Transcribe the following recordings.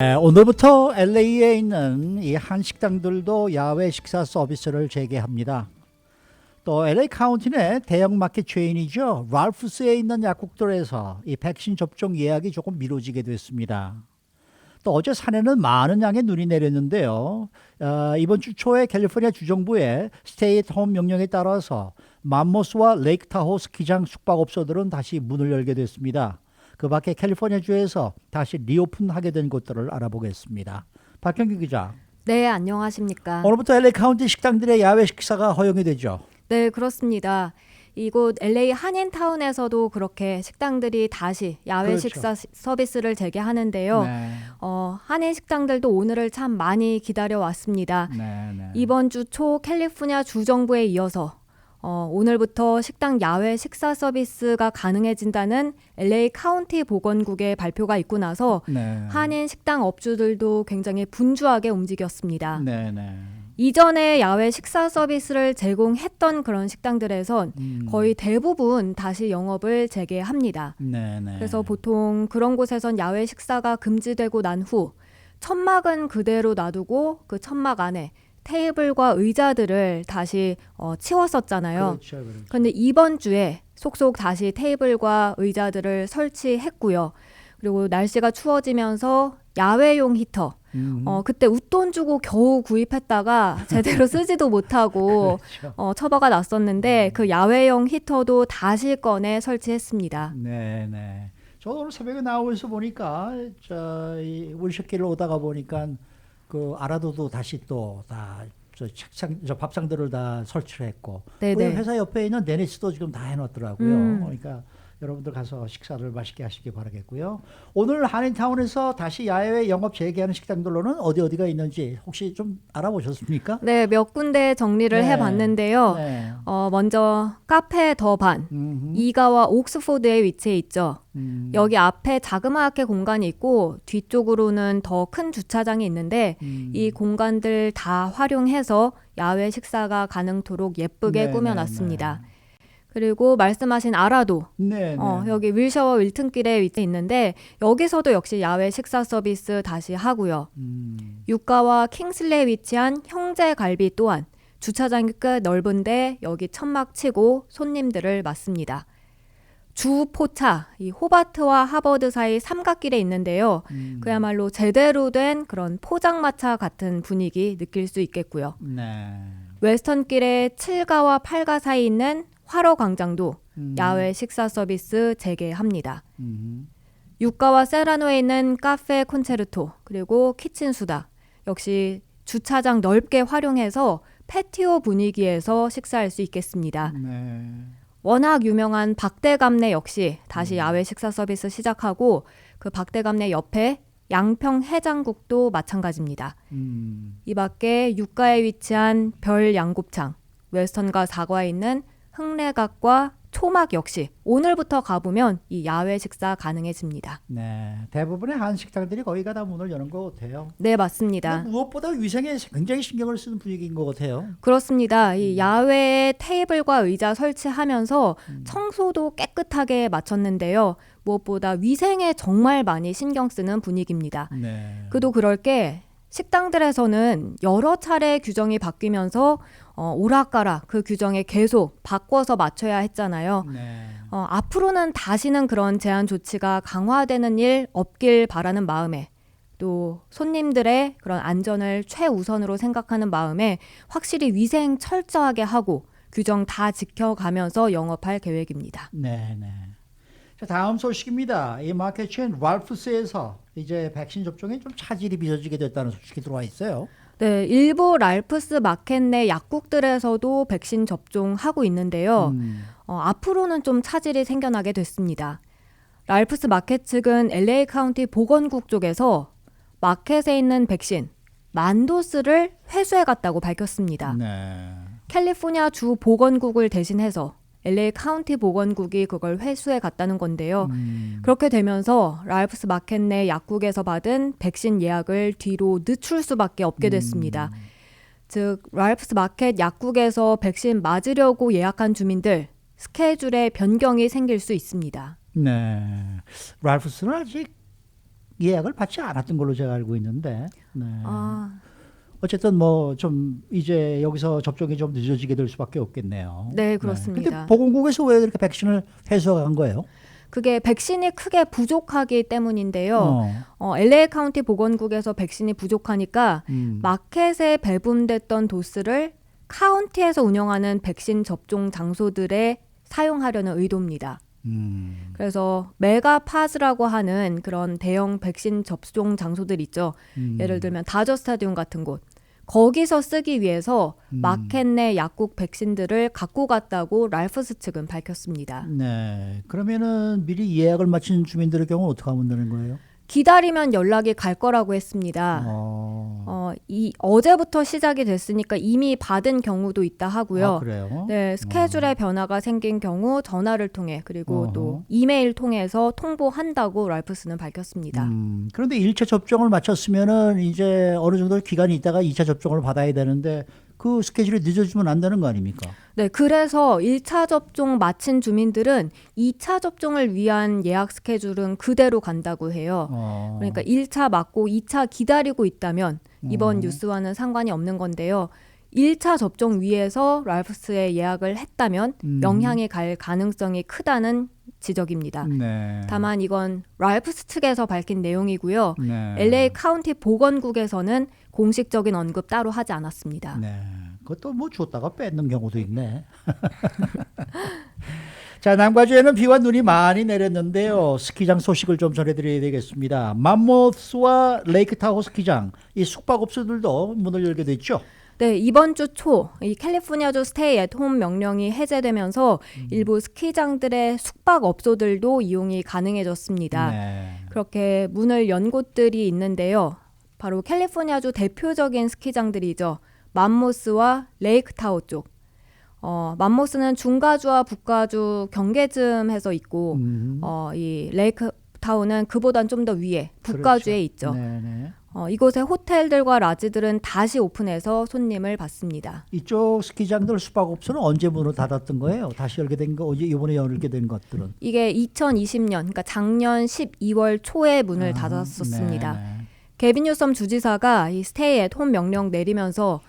오늘부터 LA에 있는 이 한식당들도 야외 식사 서비스를 재개합니다. 또 LA 카운티 내 대형 마켓 체인이죠. 랄프스에 있는 약국들에서 이 백신 접종 예약이 조금 미뤄지게 됐습니다. 또 어제 산에는 많은 양의 눈이 내렸는데요. 이번 주 초에 캘리포니아 주정부의 스테이 홈 명령에 따라서 맘모스와 레이크 타호 스키장 숙박업소들은 다시 문을 열게 됐습니다. 그 밖에 캘리포니아주에서 다시 리오픈하게 된 곳들을 알아보겠습니다. 박경규 기자. 네, 안녕하십니까. 오늘부터 LA 카운티 식당들의 야외 식사가 허용이 되죠. 네, 그렇습니다. 이곳 LA 한인타운에서도 그렇게 식당들이 다시 야외 그렇죠. 식사 서비스를 재개하는데요. 네. 한인 식당들도 오늘을 참 많이 기다려왔습니다. 네. 이번 주 초 캘리포니아 주정부에 이어서 오늘부터 식당 야외 식사 서비스가 가능해진다는 LA 카운티 보건국의 발표가 있고 나서 네. 한인 식당 업주들도 굉장히 분주하게 움직였습니다. 네. 이전에 야외 식사 서비스를 제공했던 그런 식당들에선 거의 대부분 다시 영업을 재개합니다. 네. 그래서 보통 그런 곳에선 야외 식사가 금지되고 난 후 천막은 그대로 놔두고 그 천막 안에 테이블과 의자들을 다시 치웠었잖아요. 그렇죠. 그런데 이번 주에 속속 다시 테이블과 의자들을 설치했고요. 그리고 날씨가 추워지면서 야외용 히터, 그때 웃돈 주고 겨우 구입했다가 제대로 쓰지도 못하고 그렇죠. 처바가 났었는데 그 야외용 히터도 다시 꺼내 설치했습니다. 네. 저도 오늘 새벽에 나오면서 보니까 이 울셔길을 오다가 보니까 그 아라도도 다시 또 다 책상, 밥상들을 다 설치를 했고, 네네. 그 회사 옆에 있는 데니스도 지금 다 해놨더라고요. 그러니까 여러분들 가서 식사를 맛있게 하시기 바라겠고요. 오늘 한인타운에서 다시 야외 영업 재개하는 식당들로는 어디가 있는지 혹시 좀 알아보셨습니까? 네, 몇 군데 정리를 네. 해봤는데요. 네. 먼저 카페 더반, 이가와 옥스포드에 위치해 있죠. 여기 앞에 자그마하게 공간이 있고 뒤쪽으로는 더 큰 주차장이 있는데 이 공간들 다 활용해서 야외 식사가 가능토록 예쁘게 꾸며놨습니다. 그리고 말씀하신 아라도, 네. 여기 윌셔와 윌튼길에 위치해 있는데 여기서도 역시 야외 식사 서비스 다시 하고요. 유가와 킹슬리에 위치한 형제갈비 또한 주차장이 꽤 넓은데 여기 천막 치고 손님들을 맞습니다. 주 포차, 이 호바트와 하버드 사이 삼각길에 있는데요. 그야말로 제대로 된 그런 포장마차 같은 분위기 느낄 수 있겠고요. 네. 웨스턴길의 7가와 8가 사이 있는 화로 광장도 야외 식사 서비스 재개합니다. 유가와 세라노에 있는 카페 콘체르토 그리고 키친 수다 역시 주차장 넓게 활용해서 패티오 분위기에서 식사할 수 있겠습니다. 네. 워낙 유명한 박대감내 역시 다시 야외 식사 서비스 시작하고 그 박대감내 옆에 양평 해장국도 마찬가지입니다. 이 밖에 유가에 위치한 별 양곱창, 웨스턴과 사과에 있는 흑내각과 초막 역시 오늘부터 가보면 이 야외 식사 가능해집니다. 네, 대부분의 한식당들이 거의가 다 문을 여는 것 같아요. 네, 맞습니다. 근데 무엇보다 위생에 굉장히 신경을 쓰는 분위기인 것 같아요. 그렇습니다. 이 야외에 테이블과 의자 설치하면서 청소도 깨끗하게 마쳤는데요. 무엇보다 위생에 정말 많이 신경 쓰는 분위기입니다. 네. 그도 그럴 게 식당들에서는 여러 차례 규정이 바뀌면서 오락가락 그 규정에 계속 바꿔서 맞춰야 했잖아요. 네. 앞으로는 다시는 그런 제한 조치가 강화되는 일 없길 바라는 마음에 또 손님들의 그런 안전을 최우선으로 생각하는 마음에 확실히 위생 철저하게 하고 규정 다 지켜가면서 영업할 계획입니다. 네. 자, 다음 소식입니다. 이 마켓 체인 랄프스에서 이제 백신 접종에 좀 차질이 빚어지게 됐다는 소식이 들어와 있어요. 네, 일부 랄프스 마켓 내 약국들에서도 백신 접종하고 있는데요. 앞으로는 좀 차질이 생겨나게 됐습니다. 랄프스 마켓 측은 LA 카운티 보건국 쪽에서 마켓에 있는 백신 10,000도스를 회수해갔다고 밝혔습니다. 네. 캘리포니아 주 보건국을 대신해서 LA 카운티 보건국이 그걸 회수해 갔다는 건데요. 그렇게 되면서 랄프스 마켓 내 약국에서 받은 백신 예약을 뒤로 늦출 수밖에 없게 됐습니다. 즉 랄프스 마켓 약국에서 백신 맞으려고 예약한 주민들 스케줄에 변경이 생길 수 있습니다. 네. 랄프스는 아직 예약을 받지 않았던 걸로 제가 알고 있는데. 네. 아, 어쨌든 뭐 좀 이제 여기서 접종이 좀 늦어지게 될 수밖에 없겠네요. 네, 근데 그렇습니다. 보건국에서 왜 이렇게 백신을 회수한 거예요? 그게 백신이 크게 부족하기 때문인데요. 어. LA 카운티 보건국에서 백신이 부족하니까 마켓에 배분됐던 도스를 카운티에서 운영하는 백신 접종 장소들에 사용하려는 의도입니다. 그래서 메가파즈라고 하는 그런 대형 백신 접종 장소들 있죠. 예를 들면 다저 스타디움 같은 곳. 거기서 쓰기 위해서 마켓 내 약국 백신들을 갖고 갔다고 랄프스 측은 밝혔습니다. 네. 그러면은 미리 예약을 마친 주민들의 경우는 어떻게 하면 되는 거예요? 기다리면 연락이 갈 거라고 했습니다. 어제부터 시작이 됐으니까 이미 받은 경우도 있다 하고요. 아, 그래요? 네, 스케줄에 변화가 생긴 경우 전화를 통해 그리고 어허. 또 이메일 통해서 통보한다고 랄프스는 밝혔습니다. 그런데 1차 접종을 마쳤으면은 이제 어느 정도 기간이 있다가 2차 접종을 받아야 되는데 그 스케줄이 늦어지면 안 되는 거 아닙니까? 네, 그래서 1차 접종 마친 주민들은 2차 접종을 위한 예약 스케줄은 그대로 간다고 해요. 그러니까 1차 맞고 2차 기다리고 있다면 이번 뉴스와는 상관이 없는 건데요. 1차 접종 위해서 랄프스에 예약을 했다면 영향이 갈 가능성이 크다는 지적입니다. 네. 다만 이건 랄프스 측에서 밝힌 내용이고요. 네. LA 카운티 보건국에서는 공식적인 언급 따로 하지 않았습니다. 네. 그것도 뭐 줬다가 뺏는 경우도 있네. 자, 남과주에는 비와 눈이 많이 내렸는데요. 스키장 소식을 좀 전해드려야 되겠습니다. 맘모스와 레이크 타호 스키장, 이 숙박업소들도 문을 열게 됐죠. 네, 이번 주 초 이 캘리포니아주 스테이 앳 홈 명령이 해제되면서 일부 스키장들의 숙박업소들도 이용이 가능해졌습니다. 네. 그렇게 문을 연 곳들이 있는데요. 바로 캘리포니아주 대표적인 스키장들이죠. 맘모스와 레이크 타호 쪽. 맘모스는 중가주와 북가주 경계쯤에서 있고 이 레이크 타호는 그보단 좀 더 위에 북가주에 그렇죠. 있죠. 네네. 이곳의 호텔들과 라지들은 다시 오픈해서 손님을 받습니다. 이쪽 스키장들 숙박업소는 언제 문을 닫았던 거예요? 다시 열게 된 거, 이번에 열게 된 것들은? 이게 2020년, 그러니까 작년 12월 초에 문을 닫았었습니다. 네네. 게빈 뉴섬 주지사가 이 스테이 앳 홈 명령 내리면서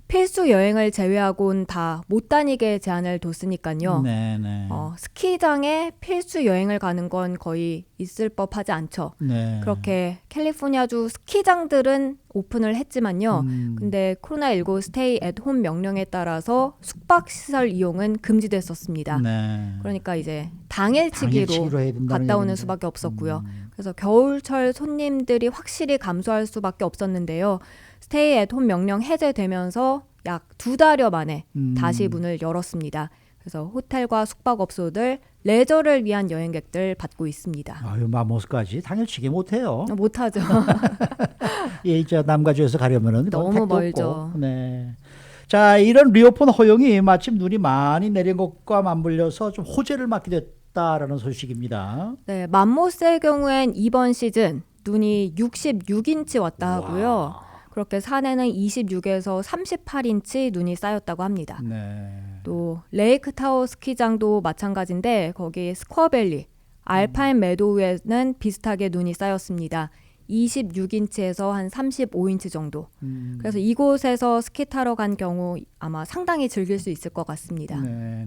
필수 여행을 제외하고는 다 못 다니게 제한을 뒀으니까요. 네네. 스키장에 필수 여행을 가는 건 거의 있을 법하지 않죠. 네. 그렇게 캘리포니아주 스키장들은 오픈을 했지만요. 근데 코로나19 스테이 앳 홈 명령에 따라서 숙박시설 이용은 금지됐었습니다. 네. 그러니까 이제 당일치기로 당일치기로 해야 된다는 갔다 오는 얘기인데. 수밖에 없었고요. 그래서 겨울철 손님들이 확실히 감소할 수밖에 없었는데요. 스테이 앳 홈 명령 해제되면서 약 2달여 만에 다시 문을 열었습니다. 그래서 호텔과 숙박업소들, 레저를 위한 여행객들 받고 있습니다. 아유, 맘모스까지 당일치기 못해요. 못하죠. 예, 이제 남가주에서 가려면은 너무 택도 멀죠. 없고. 네. 자, 이런 리오픈 허용이 마침 눈이 많이 내린 것과 맞물려서 좀 호재를 맞게 됐다라는 소식입니다. 네, 맘모스의 경우엔 이번 시즌 눈이 66인치 왔다 하고요. 그렇게 산에는 26에서 38인치 눈이 쌓였다고 합니다. 네. 또 레이크 타워 스키장도 마찬가지인데 거기 스쿼밸리, 알파인 메도우에는 비슷하게 눈이 쌓였습니다. 26인치에서 한 35인치 정도. 그래서 이곳에서 스키 타러 간 경우 아마 상당히 즐길 수 있을 것 같습니다. 네.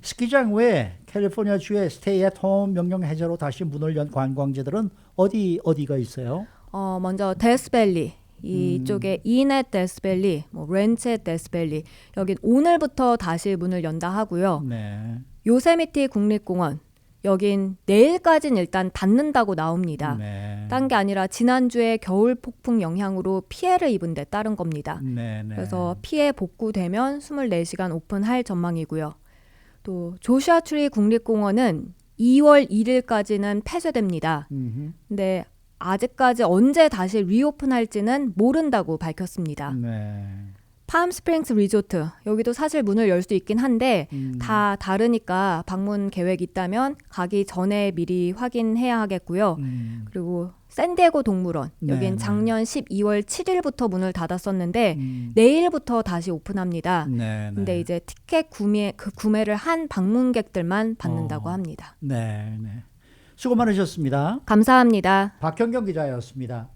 스키장 외에 캘리포니아 주의 스테이 앳 홈 명령 해제로 다시 문을 연 관광지들은 어디가 있어요? 먼저 데스밸리. 이쪽에 이넷 데스밸리, 렌체 데스밸리. 여긴 오늘부터 다시 문을 연다 하고요. 네. 요세미티 국립공원. 여긴 내일까지는 일단 닫는다고 나옵니다. 네. 딴 게 아니라 지난주에 겨울 폭풍 영향으로 피해를 입은 데 따른 겁니다. 네. 그래서 피해 복구되면 24시간 오픈할 전망이고요. 또 조슈아 트리 국립공원은 2월 1일까지는 폐쇄됩니다. 근데 아직까지 언제 다시 리오픈할지는 모른다고 밝혔습니다. 네. 팜스프링스 리조트 여기도 사실 문을 열 수 있긴 한데 다 다르니까 방문 계획 있다면 가기 전에 미리 확인해야 하겠고요. 그리고 샌디에고 동물원 여긴 네. 작년 12월 7일부터 문을 닫았었는데 내일부터 다시 오픈합니다. 네. 근데 이제 티켓 구매를 한 방문객들만 받는다고 합니다. 네. 수고 많으셨습니다. 감사합니다. 박현경 기자였습니다.